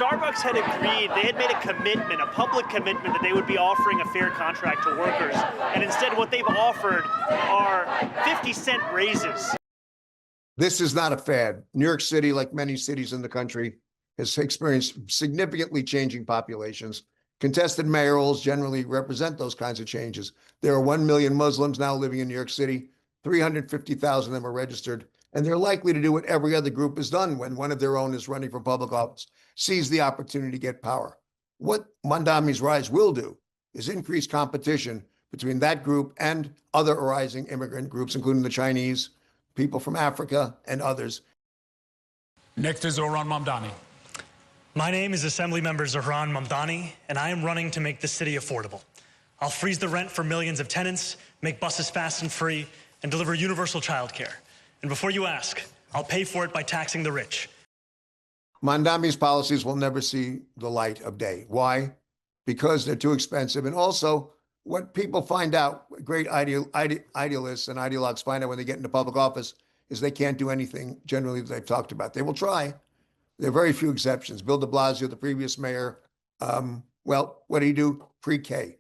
Starbucks had agreed, they had made a commitment, a public commitment, that they would be offering a fair contract to workers. And instead, what they've offered are 50-cent raises. This is not a fad. New York City, like many cities in the country, has experienced significantly changing populations. Contested mayorals generally represent those kinds of changes. There are 1 million Muslims now living in New York City. 350,000 of them are registered, and they're likely to do what every other group has done when one of their own is running for public office, seize the opportunity to get power. What Mamdani's rise will do is increase competition between that group and other rising immigrant groups, including the Chinese, people from Africa, and others. Next is Zohran Mamdani. My name is Assemblymember Zohran Mamdani, and I am running to make the city affordable. I'll freeze the rent for millions of tenants, make buses fast and free, and deliver universal childcare. And before you ask, I'll pay for it by taxing the rich. Mamdani's policies will never see the light of day. Why? Because they're too expensive. And also, what people find out, great idealists and ideologues find out when they get into public office, is they can't do anything generally that they've talked about. They will try. There are very few exceptions. Bill de Blasio, the previous mayor, well, what did he do? Pre-K,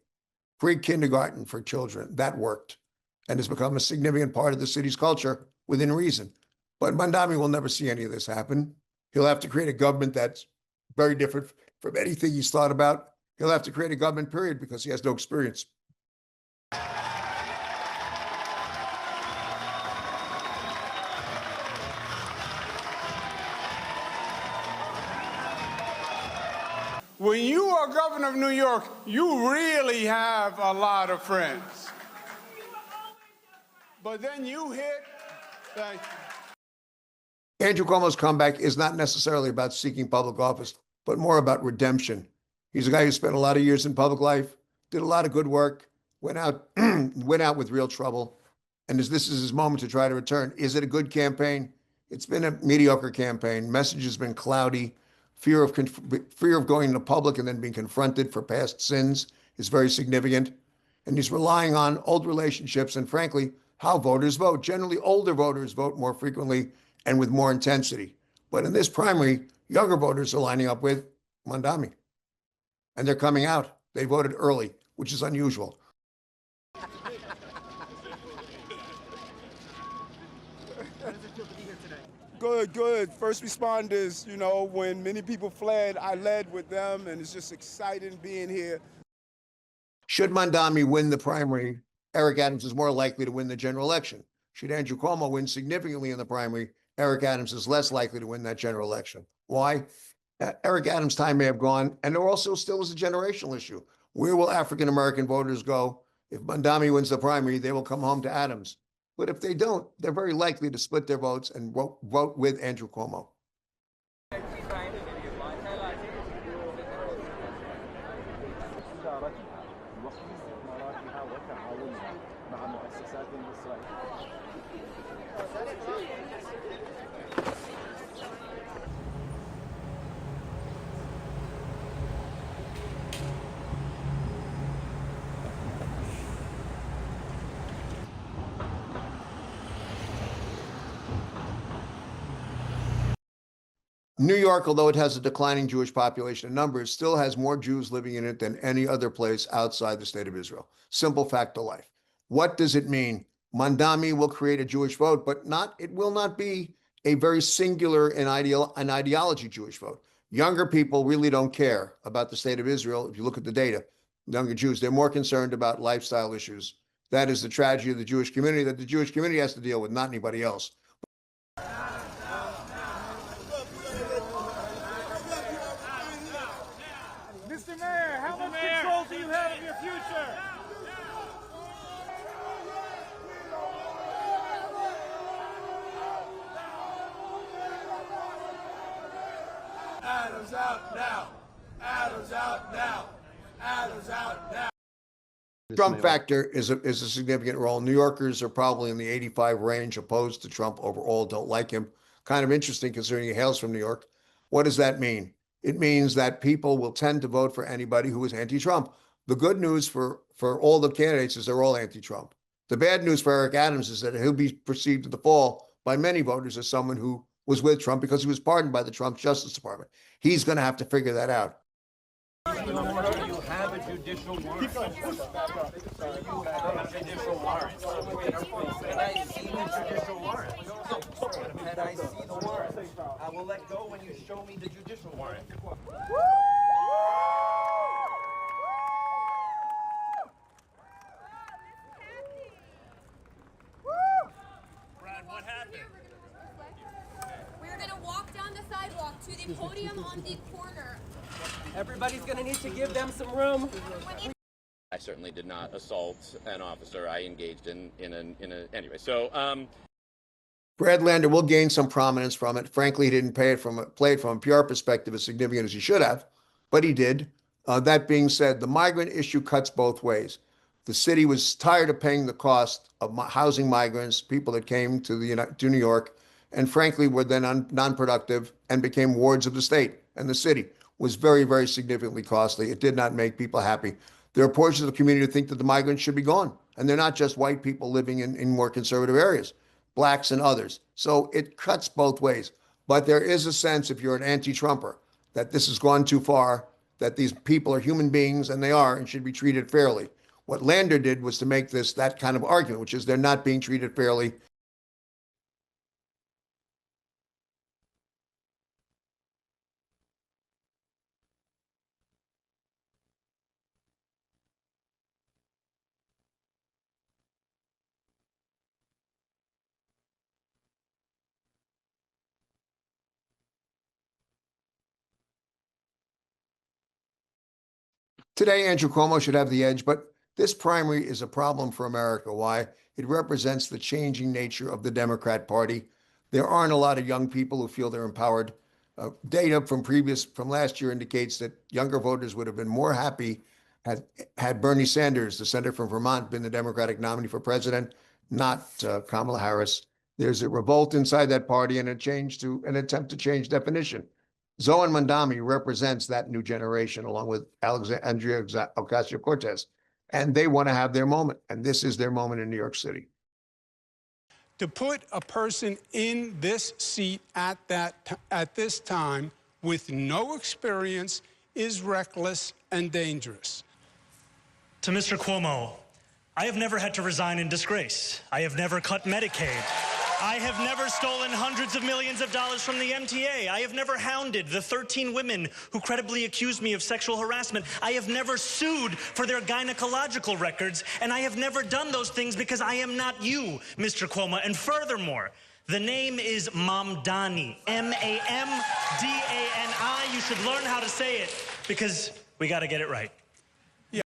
pre-kindergarten for children. That worked and has become a significant part of the city's culture within reason. But Mamdani will never see any of this happen. He'll have to create a government that's very different from anything he's thought about. He'll have to create a government, period, because he has no experience. When you are governor of New York, you really have a lot of friends. But then you hit, thank you. Andrew Cuomo's comeback is not necessarily about seeking public office, but more about redemption. He's a guy who spent a lot of years in public life, did a lot of good work, went out with real trouble, and this is his moment to try to return. Is it a good campaign? It's been a mediocre campaign. Message has been cloudy. Fear of going into public and then being confronted for past sins is very significant. And he's relying on old relationships and, frankly, how voters vote. Generally, older voters vote more frequently and with more intensity. But in this primary, younger voters are lining up with Mamdani. And they're coming out. They voted early, which is unusual. Good, good. First responders, you know, when many people fled, I led with them, and it's just exciting being here. Should Mamdani win the primary, Eric Adams is more likely to win the general election. Should Andrew Cuomo win significantly in the primary, Eric Adams is less likely to win that general election. Why? Eric Adams' time may have gone, and there also still is a generational issue. Where will African-American voters go? If Mamdani wins the primary, they will come home to Adams. But if they don't, they're very likely to split their votes and vote with Andrew Cuomo. New York, although it has a declining Jewish population in numbers, still has more Jews living in it than any other place outside the state of Israel. Simple fact of life. What does it mean? Mamdani will create a Jewish vote, but it will not be a very singular and ideology Jewish vote. Younger people really don't care about the state of Israel. If you look at the data, younger Jews, they're more concerned about lifestyle issues. That is the tragedy of the Jewish community that the Jewish community has to deal with, not anybody else. Mr. Mayor, how much control do you have of your future? Adams out now. Adams out now. Adams out now. Trump factor is a significant role. New Yorkers are probably in the 85 range opposed to Trump overall, don't like him. Kind of interesting considering he hails from New York. What does that mean? It means that people will tend to vote for anybody who is anti-Trump. The good news for all the candidates is they're all anti-Trump. The bad news for Eric Adams is that he'll be perceived in the fall by many voters as someone who was with Trump because he was pardoned by the Trump Justice Department. He's going to have to figure that out. You have a judicial warrant. You have a judicial warrant. And I see the judicial warrant. And I see the warrant. I will let go when you show me the judicial warrant. Brad, what happened? We're going to walk down the sidewalk to the podium on the corner. Everybody's going to need to give them some room. I certainly did not assault an officer. I engaged anyway. So, Brad Lander will gain some prominence from it. Frankly, he didn't play it from a PR perspective as significant as he should have, but he did. That being said, the migrant issue cuts both ways. The city was tired of paying the cost of housing migrants, people that came to New York, and frankly were then non-productive and became wards of the state. And the city was very, very significantly costly. It did not make people happy. There are portions of the community who think that the migrants should be gone. And they're not just white people living in more conservative areas, blacks and others. So it cuts both ways. But there is a sense, if you're an anti-Trumper, that this has gone too far, that these people are human beings, and they are, and should be treated fairly. What Lander did was to make this that kind of argument, which is they're not being treated fairly. Today, Andrew Cuomo should have the edge, but this primary is a problem for America. Why? It represents the changing nature of the Democrat Party. There aren't a lot of young people who feel they're empowered. Data from last year indicates that younger voters would have been more happy had Bernie Sanders, the senator from Vermont, been the Democratic nominee for president, not Kamala Harris. There's a revolt inside that party and an attempt to change definition. Zohran Mamdani represents that new generation along with Alexandria Ocasio-Cortez, and they want to have their moment, and this is their moment in New York City. To put a person in this seat at this time with no experience is reckless and dangerous. To Mr. Cuomo, I have never had to resign in disgrace. I have never cut Medicaid. I have never stolen hundreds of millions of dollars from the MTA. I have never hounded the 13 women who credibly accused me of sexual harassment. I have never sued for their gynecological records, and I have never done those things because I am not you, Mr. Cuomo. And furthermore, the name is Mamdani, M-A-M-D-A-N-I. You should learn how to say it because we got to get it right.